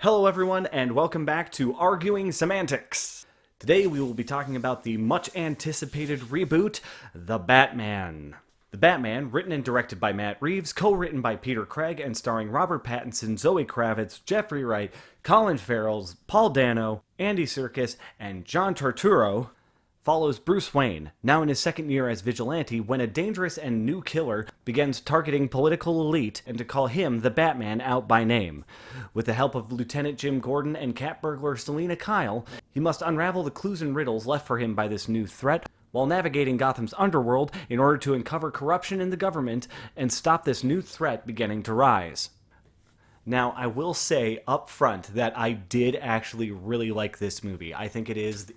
Hello everyone, and welcome back to Arguing Semantics. Today we will be talking about the much-anticipated reboot, The Batman. The Batman, written and directed by Matt Reeves, co-written by Peter Craig, and starring Robert Pattinson, Zoe Kravitz, Jeffrey Wright, Colin Farrell, Paul Dano, Andy Serkis, and John Turturro, follows Bruce Wayne, now in his second year as vigilante, when a dangerous and new killer begins targeting political elite and to call him the Batman out by name. With the help of Lieutenant Jim Gordon and cat burglar Selina Kyle, he must unravel the clues and riddles left for him by this new threat, while navigating Gotham's underworld in order to uncover corruption in the government and stop this new threat beginning to rise. Now, I will say up front that I did actually really like this movie. I think it is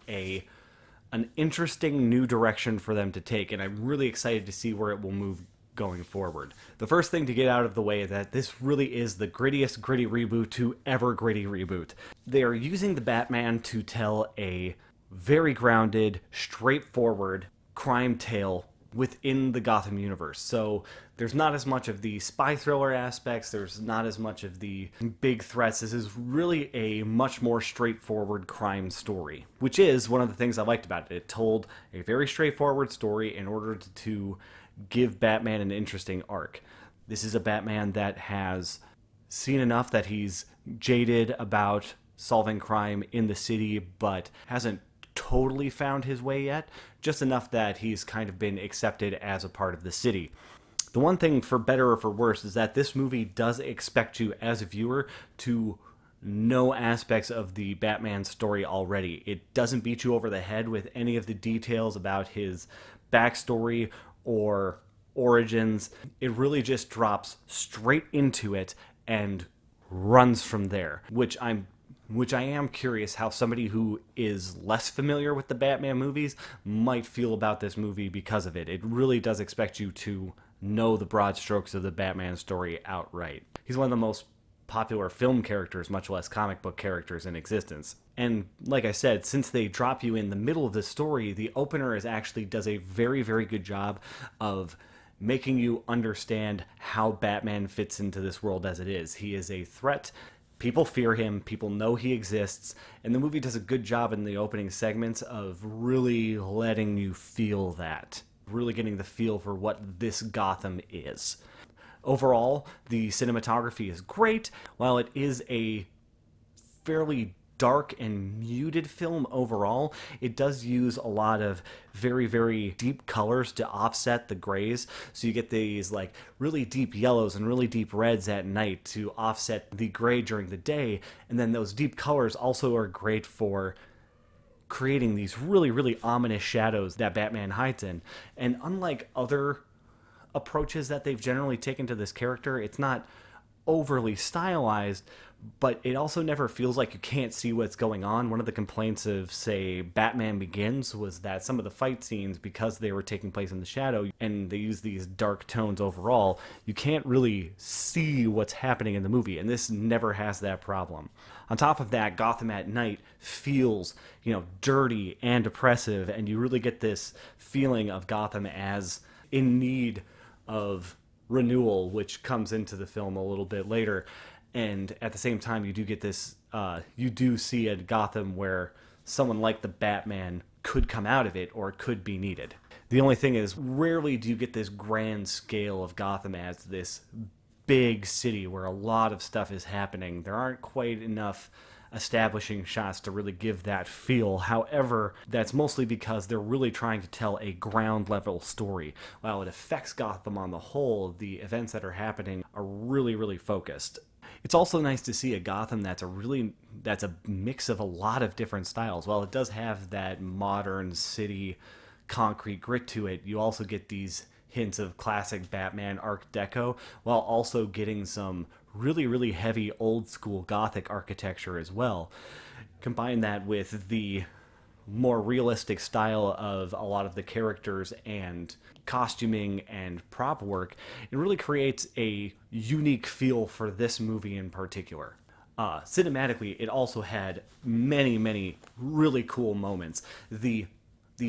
an interesting new direction for them to take, and I'm really excited to see where it will move going forward. The first thing to get out of the way is that this really is the grittiest gritty reboot to ever gritty reboot. They are using the Batman to tell a very grounded, straightforward crime tale within the Gotham universe. So there's not as much of the spy thriller aspects, there's not as much of the big threats. This is really a much more straightforward crime story, which is one of the things I liked about it. It told a very straightforward story in order to give Batman an interesting arc. This is a Batman that has seen enough that he's jaded about solving crime in the city, but hasn't totally found his way yet, just enough that he's kind of been accepted as a part of the city. The one thing, for better or for worse, is that this movie does expect you as a viewer to know aspects of the Batman story already. It doesn't beat you over the head with any of the details about his backstory or origins. It really just drops straight into it and runs from there, which I am curious how somebody who is less familiar with the Batman movies might feel about this movie because of it. It really does expect you to know the broad strokes of the Batman story outright. He's one of the most popular film characters, much less comic book characters, in existence. And like I said, since they drop you in the middle of the story, the opener actually does a very, very good job of making you understand how Batman fits into this world as it is. He is a threat. People fear him, people know he exists, and the movie does a good job in the opening segments of really letting you feel that. Really getting the feel for what this Gotham is. Overall, the cinematography is great. While it is a fairly dark and muted film overall, it does use a lot of very, very deep colors to offset the grays. So you get these like really deep yellows and really deep reds at night to offset the gray during the day. And then those deep colors also are great for creating these really, really ominous shadows that Batman hides in. And unlike other approaches that they've generally taken to this character, it's not overly stylized, but it also never feels like you can't see what's going on. One of the complaints of, say, Batman Begins was that some of the fight scenes, because they were taking place in the shadow and they use these dark tones overall, you can't really see what's happening in the movie, and this never has that problem. On top of that, Gotham at night feels, dirty and oppressive, and you really get this feeling of Gotham as in need of renewal, which comes into the film a little bit later. And at the same time, you do get this, you do see a Gotham where someone like the Batman could come out of it or could be needed. The only thing is, rarely do you get this grand scale of Gotham as this big city where a lot of stuff is happening. There aren't quite enough establishing shots to really give that feel. However, that's mostly because they're really trying to tell a ground level story. While it affects Gotham on the whole, the events that are happening are really, really focused. It's also nice to see a Gotham that's a mix of a lot of different styles. While it does have that modern city concrete grit to it, you also get these hints of classic Batman Art Deco, while also getting some really, really heavy old school Gothic architecture as well. Combine that with the more realistic style of a lot of the characters and costuming and prop work, it really creates a unique feel for this movie in particular. Cinematically, it also had many, many really cool moments. The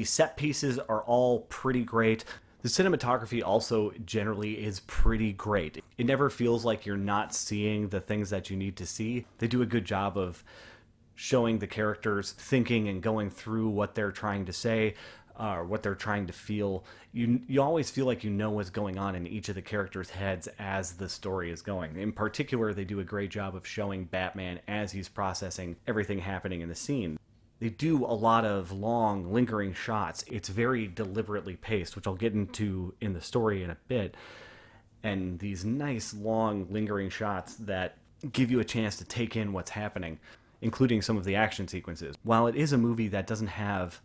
set pieces are all pretty great. The cinematography also generally is pretty great. It never feels like you're not seeing the things that you need to see. They do a good job of showing the characters thinking and going through what they're trying to say, what they're trying to feel. You always feel like you know what's going on in each of the characters' heads as the story is going. In particular, they do a great job of showing Batman as he's processing everything happening in the scene. They do a lot of long, lingering shots. It's very deliberately paced, which I'll get into in the story in a bit. And these nice, long, lingering shots that give you a chance to take in what's happening, including some of the action sequences. While it is a movie that doesn't have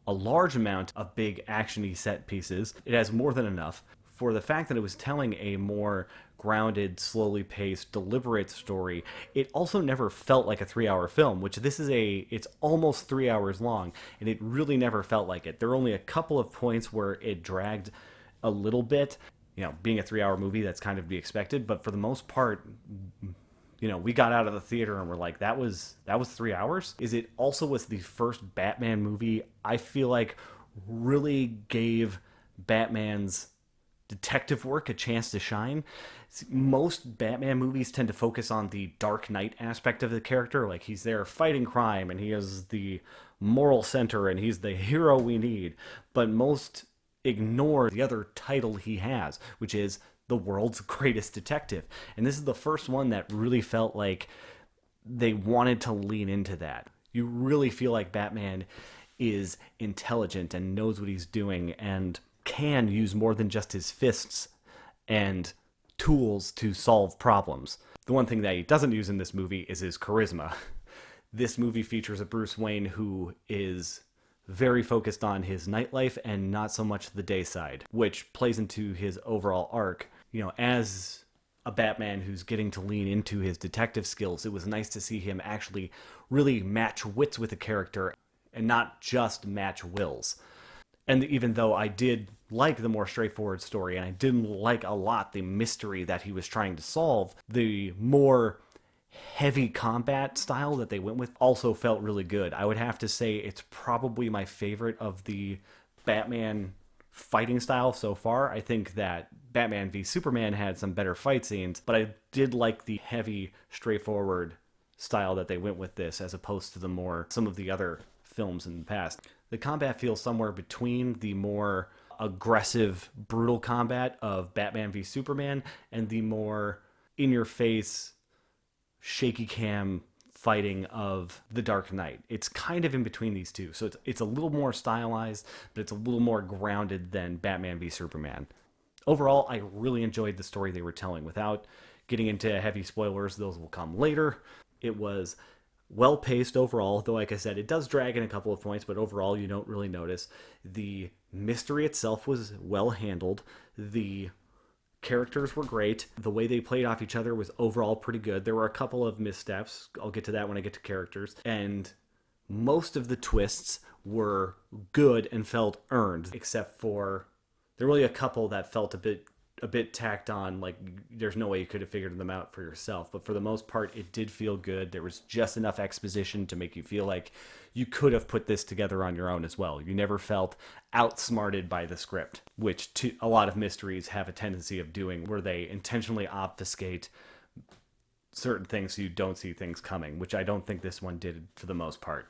a large amount of big action-y set pieces, it has more than enough for the fact that it was telling a more grounded, slowly paced, deliberate story. It also never felt like a 3-hour film, which it's almost 3 hours long, and it really never felt like it. There are only a couple of points where it dragged a little bit. Being a 3-hour movie, that's kind of to be expected, but for the most part, we got out of the theater and we're like, that was 3 hours? It also was the first Batman movie I feel like really gave Batman's detective work a chance to shine. Most Batman movies tend to focus on the Dark Knight aspect of the character, like he's there fighting crime and he is the moral center and he's the hero we need, but most ignore the other title he has, which is the world's greatest detective. And this is the first one that really felt like they wanted to lean into that. You really feel like Batman is intelligent and knows what he's doing and can use more than just his fists and tools to solve problems. The one thing that he doesn't use in this movie is his charisma. This movie features a Bruce Wayne who is very focused on his nightlife and not so much the day side, which plays into his overall arc. As a Batman who's getting to lean into his detective skills, it was nice to see him actually really match wits with a character and not just match wills. And even though I did like the more straightforward story, and I didn't like a lot the mystery that he was trying to solve, the more heavy combat style that they went with also felt really good. I would have to say it's probably my favorite of the Batman fighting style so far. I think that Batman v Superman had some better fight scenes, but I did like the heavy, straightforward style that they went with this, as opposed to some of the other films in the past. The combat feels somewhere between the more aggressive, brutal combat of Batman v Superman and the more in-your-face, shaky cam fighting of The Dark Knight. It's kind of in between these two. So it's a little more stylized, but it's a little more grounded than Batman v Superman. Overall, I really enjoyed the story they were telling. Without getting into heavy spoilers, those will come later. It was well-paced overall, though like I said, it does drag in a couple of points, but overall you don't really notice. The mystery itself was well handled. The characters were great. The way they played off each other was overall pretty good. There were a couple of missteps. I'll get to that when I get to characters. And most of the twists were good and felt earned, except for there were really a couple that felt a bit tacked on, like there's no way you could have figured them out for yourself. But for the most part, it did feel good. There was just enough exposition to make you feel like you could have put this together on your own as well. You never felt outsmarted by the script, which a lot of mysteries have a tendency of doing, where they intentionally obfuscate certain things so you don't see things coming, which I don't think this one did for the most part.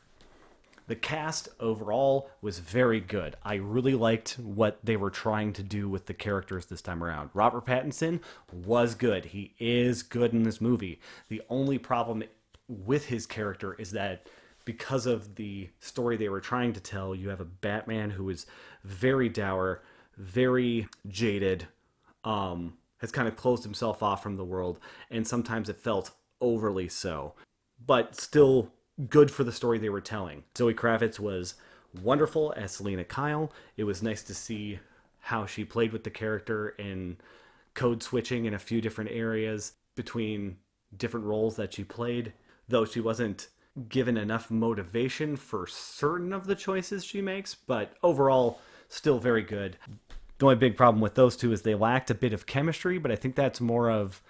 The cast overall was very good. I really liked what they were trying to do with the characters this time around. Robert Pattinson was good. He is good in this movie. The only problem with his character is that because of the story they were trying to tell, you have a Batman who is very dour, very jaded, has kind of closed himself off from the world, and sometimes it felt overly so. But still good for the story they were telling. Zoe Kravitz was wonderful as Selena Kyle. It was nice to see how she played with the character in code switching in a few different areas between different roles that she played, though she wasn't given enough motivation for certain of the choices she makes, but overall still very good. The only big problem with those two is they lacked a bit of chemistry, but I think that's more of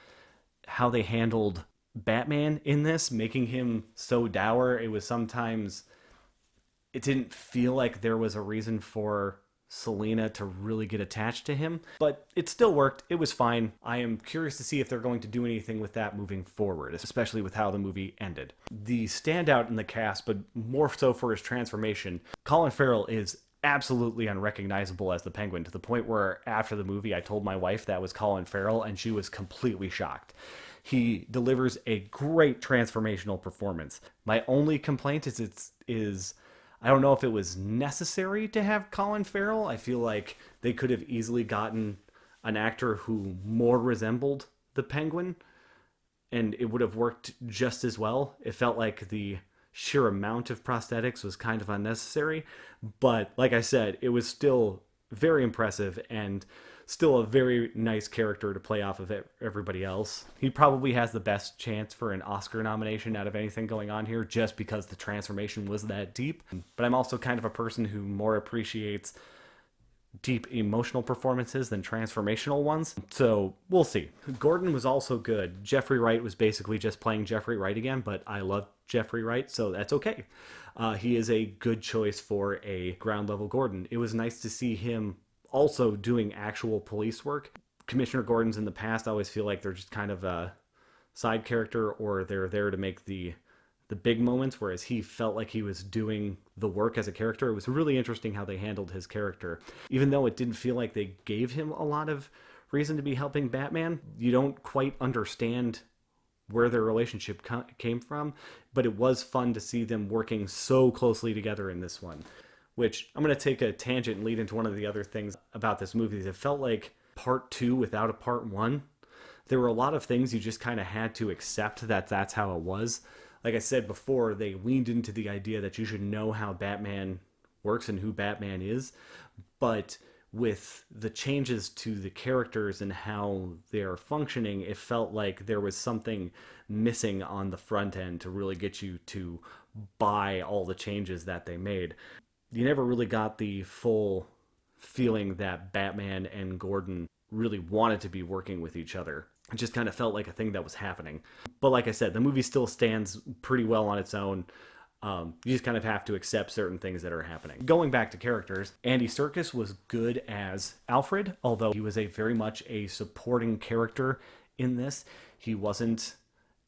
how they handled Batman in this, making him so dour. It didn't feel like there was a reason for Selena to really get attached to him, but it still worked. It was fine. I am curious to see if they're going to do anything with that moving forward, especially with how the movie ended. The standout in the cast, but more so for his transformation, Colin Farrell is absolutely unrecognizable as the Penguin, to the point where after the movie I told my wife that was Colin Farrell and she was completely shocked. He delivers a great transformational performance. My only complaint is I don't know if it was necessary to have Colin Farrell. I feel like they could have easily gotten an actor who more resembled the Penguin, and it would have worked just as well. It felt like the sheer amount of prosthetics was kind of unnecessary, but like I said, it was still very impressive and still a very nice character to play off of everybody else. He probably has the best chance for an Oscar nomination out of anything going on here, just because the transformation was that deep. But I'm also kind of a person who more appreciates deep emotional performances than transformational ones. So we'll see. Gordon was also good. Jeffrey Wright was basically just playing Jeffrey Wright again, but I love Jeffrey Wright, so that's okay. He is a good choice for a ground level Gordon. It was nice to see him also doing actual police work. Commissioner Gordon's in the past, I always feel like they're just kind of a side character, or they're there to make the big moments, whereas he felt like he was doing the work as a character. It was really interesting how they handled his character. Even though it didn't feel like they gave him a lot of reason to be helping Batman, you don't quite understand where their relationship came from, but it was fun to see them working so closely together in this one. Which, I'm going to take a tangent and lead into one of the other things about this movie. It felt like part 2 without a part 1. There were a lot of things you just kind of had to accept that that's how it was. Like I said before, they leaned into the idea that you should know how Batman works and who Batman is. But with the changes to the characters and how they're functioning, it felt like there was something missing on the front end to really get you to buy all the changes that they made. You never really got the full feeling that Batman and Gordon really wanted to be working with each other. It just kind of felt like a thing that was happening. But like I said, the movie still stands pretty well on its own. You just kind of have to accept certain things that are happening. Going back to characters, Andy Serkis was good as Alfred, although he was very much a supporting character in this. He wasn't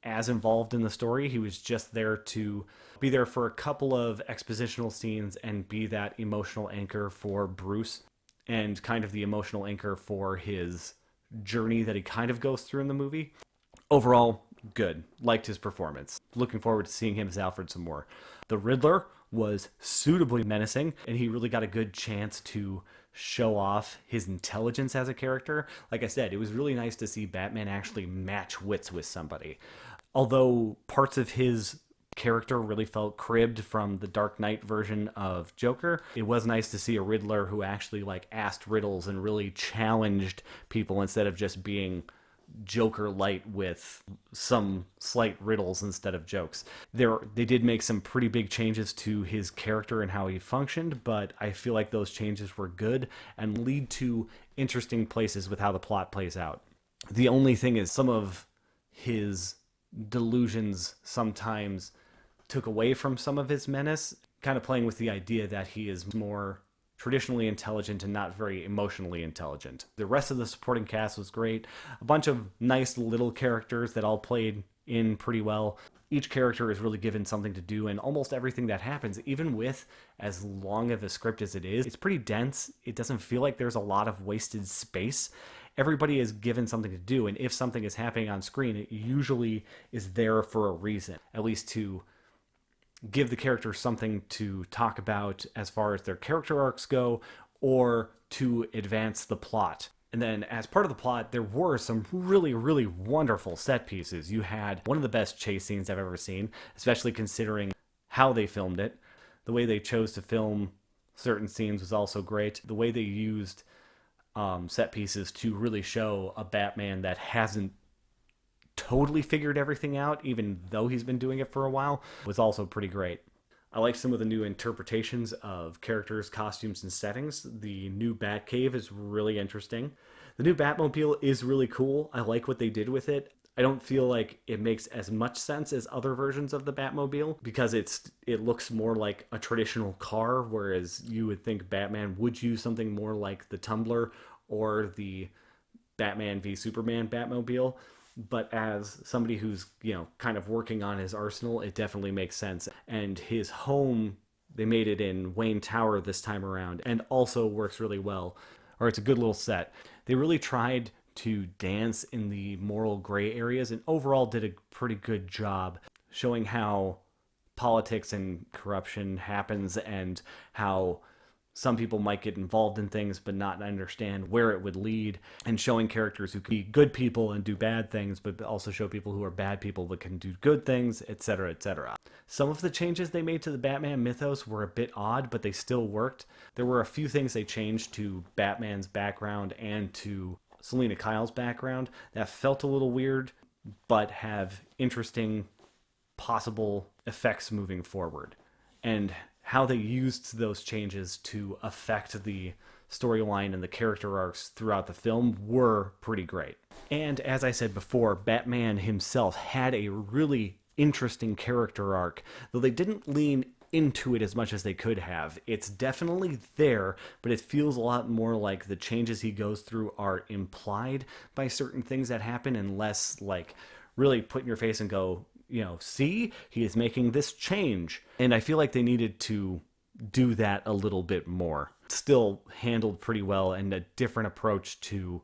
as involved in the story. He was just there to be there for a couple of expositional scenes and be that emotional anchor for Bruce, and kind of the emotional anchor for his journey that he kind of goes through in the movie. Overall, good. Liked his performance. Looking forward to seeing him as Alfred some more. The Riddler was suitably menacing, and he really got a good chance to show off his intelligence as a character. Like I said, it was really nice to see Batman actually match wits with somebody. Although parts of his character really felt cribbed from the Dark Knight version of Joker, it was nice to see a Riddler who actually asked riddles and really challenged people instead of just being Joker light with some slight riddles instead of jokes. They did make some pretty big changes to his character and how he functioned, but I feel like those changes were good and lead to interesting places with how the plot plays out. The only thing is some of his delusions sometimes took away from some of his menace, kind of playing with the idea that he is more traditionally intelligent and not very emotionally intelligent. The rest of the supporting cast was great. A bunch of nice little characters that all played in pretty well. Each character is really given something to do, and almost everything that happens, even with as long of a script as it is, it's pretty dense. It doesn't feel like there's a lot of wasted space. Everybody is given something to do, and if something is happening on screen, it usually is there for a reason, at least to give the character something to talk about as far as their character arcs go, or to advance the plot. And then as part of the plot, there were some really, really wonderful set pieces. You had one of the best chase scenes I've ever seen, especially considering how they filmed it. The way they chose to film certain scenes was also great. The way they used set pieces to really show a Batman that hasn't totally figured everything out, even though he's been doing it for a while, was also pretty great. I like some of the new interpretations of characters, costumes, and settings. The new Batcave is really interesting. The new Batmobile is really cool. I like what they did with it. I don't feel like it makes as much sense as other versions of the Batmobile because it looks more like a traditional car, whereas you would think Batman would use something more like the Tumbler or the Batman v Superman Batmobile. But as somebody who's, kind of working on his arsenal, it definitely makes sense. And his home, they made it in Wayne Tower this time around, and also works really well. Or it's a good little set. They really tried to dance in the moral gray areas and overall did a pretty good job showing how politics and corruption happens and how some people might get involved in things but not understand where it would lead, and showing characters who can be good people and do bad things but also show people who are bad people but can do good things, etc., etc. Some of the changes they made to the Batman mythos were a bit odd, but they still worked. There were a few things they changed to Batman's background and to Selena Kyle's background that felt a little weird but have interesting possible effects moving forward. And how they used those changes to affect the storyline and the character arcs throughout the film were pretty great. And as I said before, Batman himself had a really interesting character arc, though they didn't lean into it as much as they could have. It's definitely there, but it feels a lot more like the changes he goes through are implied by certain things that happen and less like really put in your face and go, see, he is making this change. And I feel like they needed to do that a little bit more. Still handled pretty well and a different approach to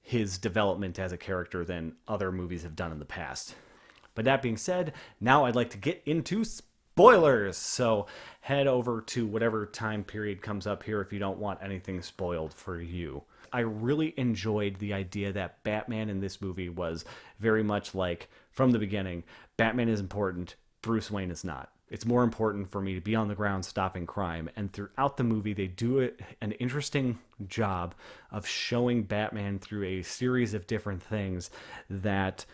his development as a character than other movies have done in the past. But that being said, now I'd like to get into spoilers. So head over to whatever time period comes up here if you don't want anything spoiled for you. I really enjoyed the idea that Batman in this movie was very much like, from the beginning, Batman is important, Bruce Wayne is not. It's more important for me to be on the ground stopping crime. And throughout the movie, they do an interesting job of showing Batman through a series of different things that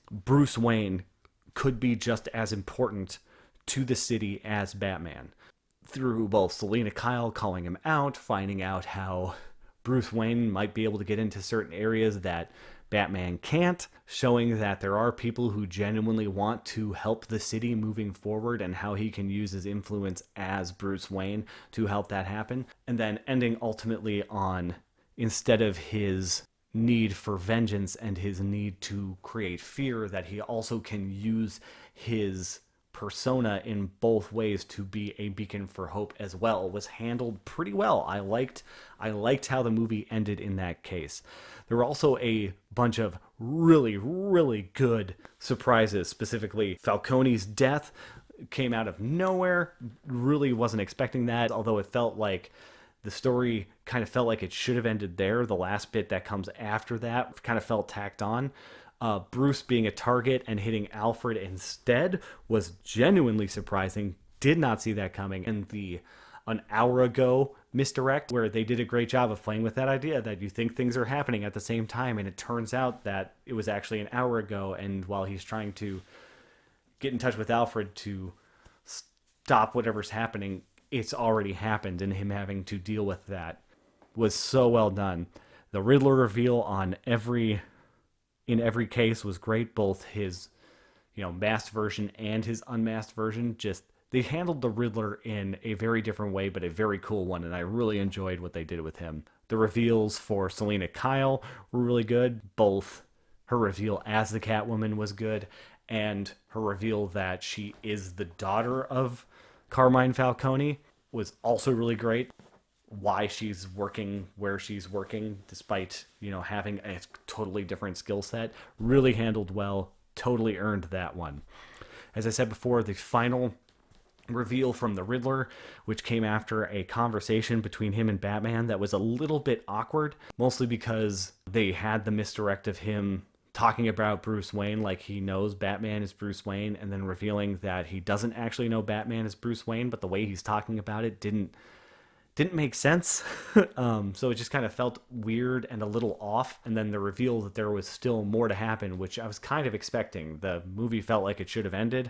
Bruce Wayne could be just as important to the city as Batman. Through both Selena Kyle calling him out, finding out how Bruce Wayne might be able to get into certain areas that Batman can't, showing that there are people who genuinely want to help the city moving forward and how he can use his influence as Bruce Wayne to help that happen. And then ending ultimately on, instead of his need for vengeance and his need to create fear, that he also can use his persona in both ways to be a beacon for hope as well, was handled pretty well. I liked how the movie ended in that case. There were also a bunch of really, really good surprises. Specifically, Falcone's death came out of nowhere. Really wasn't expecting that, although it felt like the story kind of felt like it should have ended there. The last bit that comes after that kind of felt tacked on. Bruce being a target and hitting Alfred instead was genuinely surprising. Did not see that coming. And an hour ago misdirect, where they did a great job of playing with that idea that you think things are happening at the same time, and it turns out that it was actually an hour ago, and while he's trying to get in touch with Alfred to stop whatever's happening, it's already happened, and him having to deal with that was so well done. The Riddler reveal in every case was great, both his masked version and his unmasked version. Just they handled the Riddler in a very different way, but a very cool one, and I really enjoyed what they did with him. The reveals for Selena Kyle were really good. Both her reveal as the Catwoman was good, and her reveal that she is the daughter of Carmine Falcone was also really great. Why she's working where she's working, despite having a totally different skill set, really handled well. Totally earned that one. As I said before, the final reveal from the Riddler, which came after a conversation between him and Batman that was a little bit awkward, mostly because they had the misdirect of him talking about Bruce Wayne like he knows Batman is Bruce Wayne, and then revealing that he doesn't actually know Batman is Bruce Wayne, but the way he's talking about it didn't make sense. So it just kind of felt weird and a little off. And then the reveal that there was still more to happen, which I was kind of expecting. The movie felt like it should have ended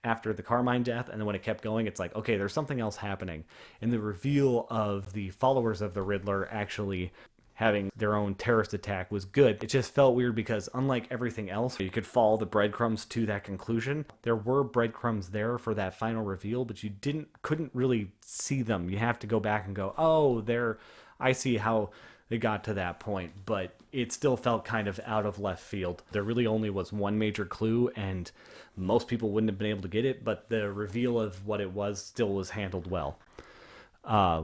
after the Carmine death, and then when it kept going, it's like, okay, there's something else happening. And the reveal of the followers of the Riddler actually having their own terrorist attack was good. It just felt weird because unlike everything else, you could follow the breadcrumbs to that conclusion. There were breadcrumbs there for that final reveal, but you couldn't really see them. You have to go back and go, oh, I see how they got to that point, but it still felt kind of out of left field. There really only was one major clue, and most people wouldn't have been able to get it, but the reveal of what it was still was handled well,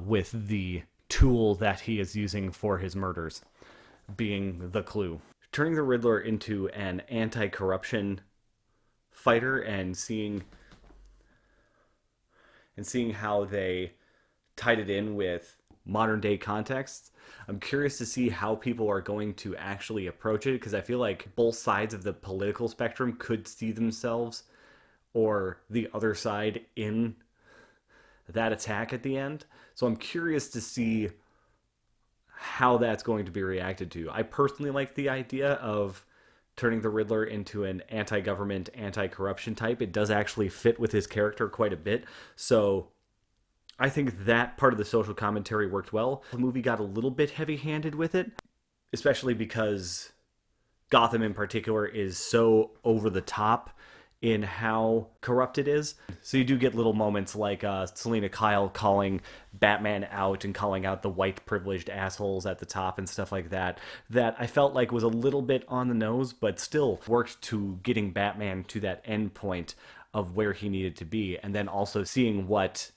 with the tool that he is using for his murders being the clue. Turning the Riddler into an anti-corruption fighter and seeing how they tied it in with modern day contexts. I'm curious to see how people are going to actually approach it, because I feel like both sides of the political spectrum could see themselves or the other side in that attack at the end. So I'm curious to see how that's going to be reacted to. I personally like the idea of turning the Riddler into an anti-government, anti-corruption type. It does actually fit with his character quite a bit. So I think that part of the social commentary worked well. The movie got a little bit heavy-handed with it, especially because Gotham in particular is so over the top in how corrupt it is. So you do get little moments like Selena Kyle calling Batman out and calling out the white privileged assholes at the top and stuff like that, that I felt like was a little bit on the nose, but still worked to getting Batman to that end point of where he needed to be. And then also seeing what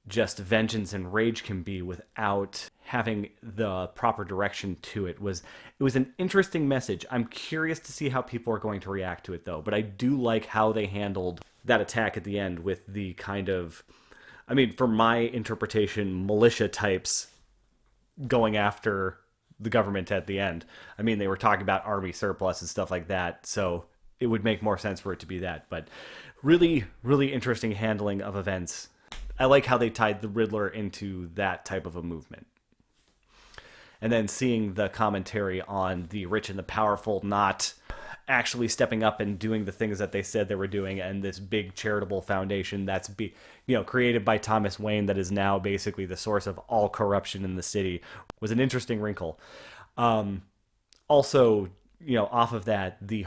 just vengeance and rage can be without having the proper direction to it was an interesting message. I'm curious to see how people are going to react to it though, but I do like how they handled that attack at the end with the kind of, I mean, for my interpretation, militia types going after the government at the end. I mean, they were talking about army surplus and stuff like that, so it would make more sense for it to be that, but really, really interesting handling of events. I like how they tied the Riddler into that type of a movement. And then seeing the commentary on the rich and the powerful not actually stepping up and doing the things that they said they were doing, and this big charitable foundation that's created by Thomas Wayne that is now basically the source of all corruption in the city was an interesting wrinkle. Also, off of that, the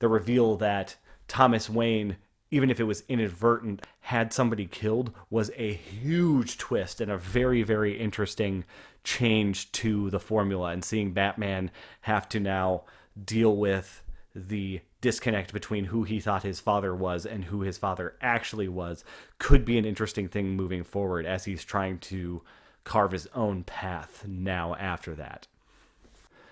reveal that Thomas Wayne, even if it was inadvertent, had somebody killed was a huge twist and a very, very interesting change to the formula. And seeing Batman have to now deal with the disconnect between who he thought his father was and who his father actually was could be an interesting thing moving forward as he's trying to carve his own path now after that.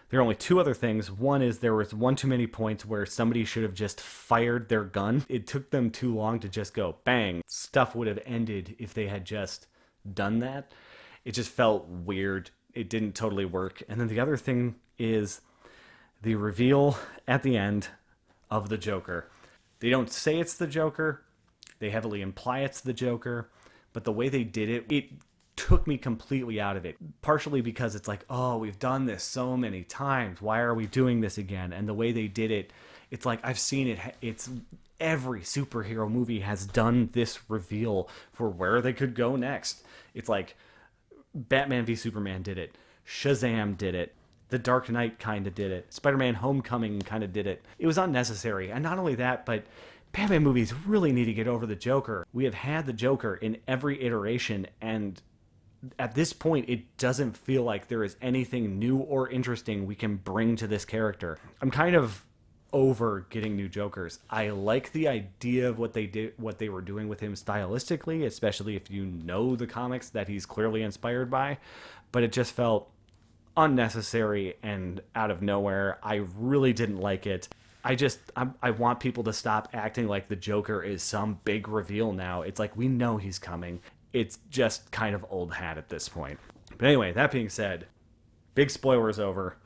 There are only two other things. One is there was one too many points where somebody should have just fired their gun. It took them too long to just go bang. Stuff would have ended if they had just done that. It just felt weird. It didn't totally work. And then the other thing is the reveal at the end of the Joker. They don't say it's the Joker. They heavily imply it's the Joker. But the way they did it, it took me completely out of it. Partially because it's like, oh, we've done this so many times. Why are we doing this again? And the way they did it, it's like, I've seen it. It's every superhero movie has done this reveal for where they could go next. It's like Batman v Superman did it. Shazam did it. The Dark Knight kind of did it. Spider-Man Homecoming kind of did it. It was unnecessary. And not only that, but Batman movies really need to get over the Joker. We have had the Joker in every iteration, and at this point, it doesn't feel like there is anything new or interesting we can bring to this character. I'm kind of over getting new Jokers. I like the idea of what they were doing with him stylistically, especially if you know the comics that he's clearly inspired by, but it just felt unnecessary and out of nowhere. I really didn't like it. I want people to stop acting like the Joker is some big reveal now. It's like, we know he's coming. It's just kind of old hat at this point. But anyway, that being said, big spoilers over.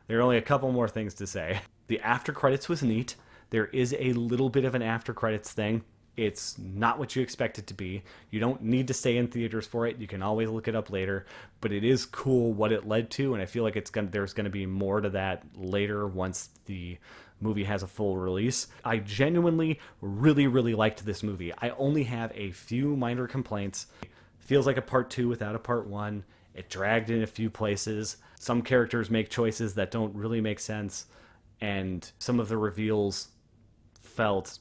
There are only a couple more things to say. The after credits was neat. There is a little bit of an after credits thing. It's not what you expect it to be. You don't need to stay in theaters for it. You can always look it up later. But it is cool what it led to, and I feel like there's going to be more to that later once the movie has a full release. I genuinely really, really liked this movie. I only have a few minor complaints. It feels like a part 2 without a part 1. It dragged in a few places. Some characters make choices that don't really make sense, and some of the reveals felt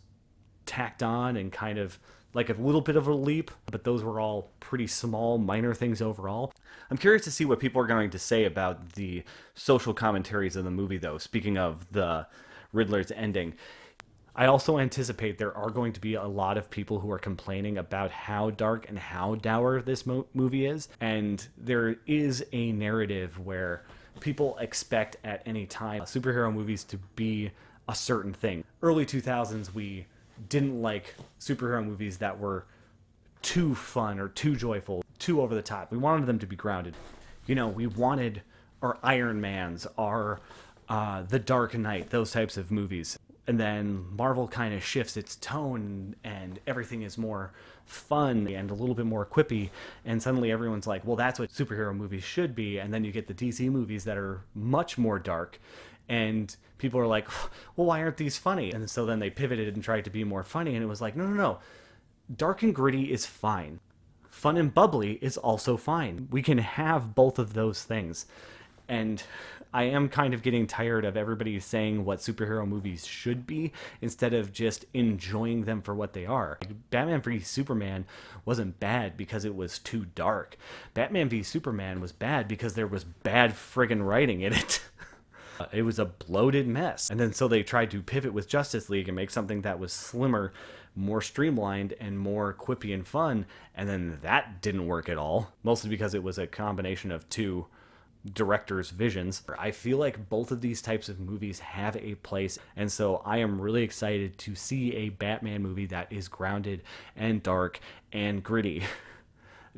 tacked on and kind of like a little bit of a leap, but those were all pretty small, minor things overall. I'm curious to see what people are going to say about the social commentaries of the movie, though. Speaking of the Riddler's ending, I also anticipate there are going to be a lot of people who are complaining about how dark and how dour this movie is. And there is a narrative where people expect at any time superhero movies to be a certain thing. Early 2000s, we didn't like superhero movies that were too fun or too joyful, too over the top. We wanted them to be grounded. You know, we wanted our Iron Mans, our The Dark Knight, those types of movies. And then Marvel kind of shifts its tone and everything is more fun and a little bit more quippy. And suddenly everyone's like, well, that's what superhero movies should be. And then you get the DC movies that are much more dark. And people are like, well, why aren't these funny? And so then they pivoted and tried to be more funny. And it was like, no, no, no. Dark and gritty is fine. Fun and bubbly is also fine. We can have both of those things. And I am kind of getting tired of everybody saying what superhero movies should be instead of just enjoying them for what they are. Batman v Superman wasn't bad because it was too dark. Batman v Superman was bad because there was bad friggin' writing in it. It was a bloated mess. And then so they tried to pivot with Justice League and make something that was slimmer, more streamlined, and more quippy and fun. And then that didn't work at all. Mostly because it was a combination of two director's visions. I feel like both of these types of movies have a place, and so I am really excited to see a Batman movie that is grounded and dark and gritty.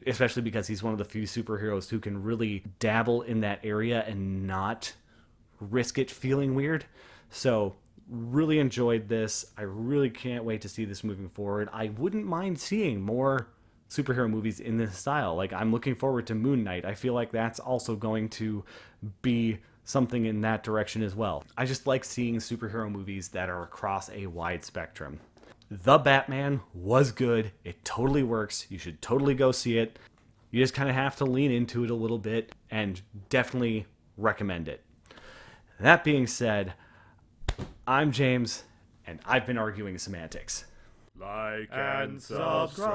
Especially because he's one of the few superheroes who can really dabble in that area and not risk it feeling weird. So really enjoyed this. I really can't wait to see this moving forward. I wouldn't mind seeing more superhero movies in this style. Like, I'm looking forward to Moon Knight. I feel like that's also going to be something in that direction as well. I just like seeing superhero movies that are across a wide spectrum. The Batman was good. It totally works. You should totally go see it. You just kind of have to lean into it a little bit, and definitely recommend it. That being said, I'm James, and I've been arguing semantics. Like and subscribe.